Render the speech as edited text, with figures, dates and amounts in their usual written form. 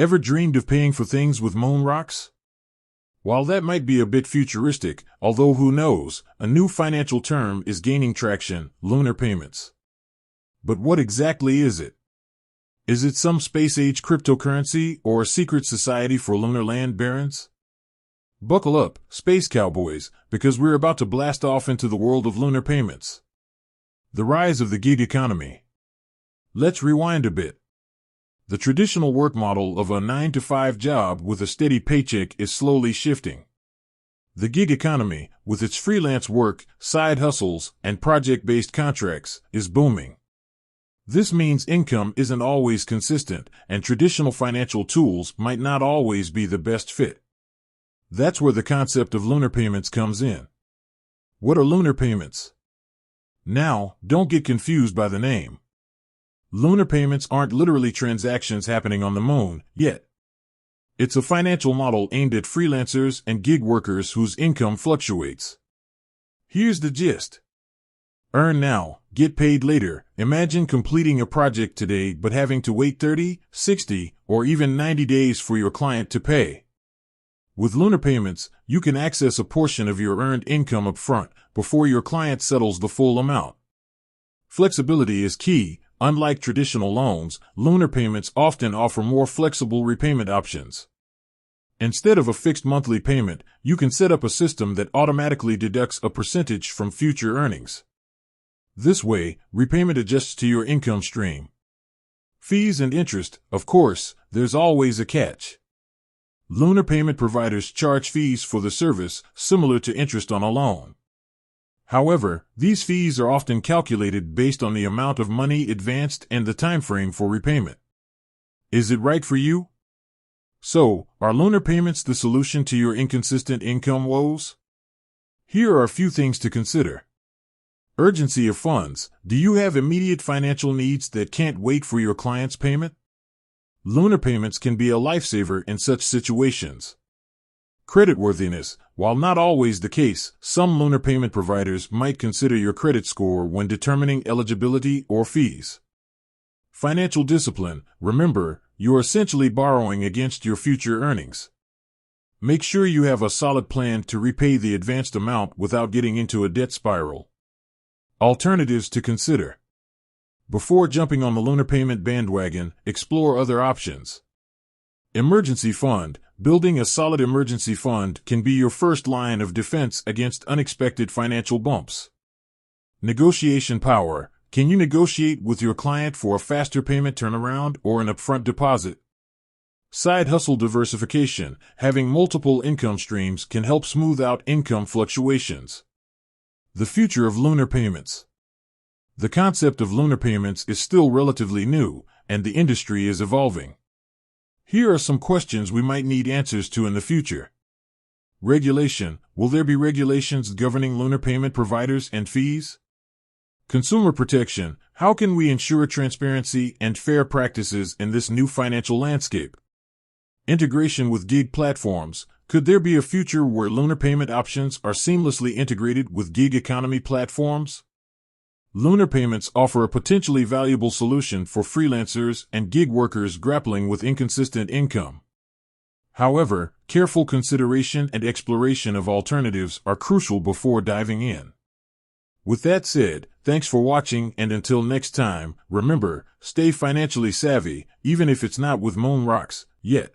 Ever dreamed of paying for things with moon rocks? While that might be a bit futuristic, although who knows, a new financial term is gaining traction: lunar payments. But what exactly is it? Is it some space-age cryptocurrency or a secret society for lunar land barons? Buckle up, space cowboys, because we're about to blast off into the world of lunar payments. The rise of the gig economy. Let's rewind a bit. The traditional work model of a 9-to-5 job with a steady paycheck is slowly shifting. The gig economy, with its freelance work, side hustles, and project-based contracts, is booming. This means income isn't always consistent, and traditional financial tools might not always be the best fit. That's where the concept of lunar payments comes in. What are lunar payments? Now, don't get confused by the name. Lunar payments aren't literally transactions happening on the moon, yet. It's a financial model aimed at freelancers and gig workers whose income fluctuates. Here's the gist. Earn now, get paid later. Imagine completing a project today but having to wait 30, 60, or even 90 days for your client to pay. With lunar payments, you can access a portion of your earned income up front before your client settles the full amount. Flexibility is key. Unlike traditional loans, lunar payments often offer more flexible repayment options. Instead of a fixed monthly payment, you can set up a system that automatically deducts a percentage from future earnings. This way, repayment adjusts to your income stream. Fees and interest, of course, there's always a catch. Lunar payment providers charge fees for the service, similar to interest on a loan. However, these fees are often calculated based on the amount of money advanced and the time frame for repayment. Is it right for you? So, are lunar payments the solution to your inconsistent income woes? Here are a few things to consider. Urgency of funds. Do you have immediate financial needs that can't wait for your client's payment? Lunar payments can be a lifesaver in such situations. Creditworthiness. While not always the case, some lunar payment providers might consider your credit score when determining eligibility or fees. Financial discipline. Remember, you're essentially borrowing against your future earnings. Make sure you have a solid plan to repay the advanced amount without getting into a debt spiral. Alternatives to consider. Before jumping on the lunar payment bandwagon, explore other options. Emergency fund. Building a solid emergency fund can be your first line of defense against unexpected financial bumps. Negotiation power. Can you negotiate with your client for a faster payment turnaround or an upfront deposit? Side hustle diversification. Having multiple income streams can help smooth out income fluctuations. The future of lunar payments. The concept of lunar payments is still relatively new, and the industry is evolving. Here are some questions we might need answers to in the future. Regulation. Will there be regulations governing lunar payment providers and fees? Consumer protection. How can we ensure transparency and fair practices in this new financial landscape? Integration with gig platforms. Could there be a future where lunar payment options are seamlessly integrated with gig economy platforms? Lunar payments offer a potentially valuable solution for freelancers and gig workers grappling with inconsistent income. However, careful consideration and exploration of alternatives are crucial before diving in. With that said, thanks for watching, and until next time, remember, stay financially savvy, even if it's not with moon rocks, yet.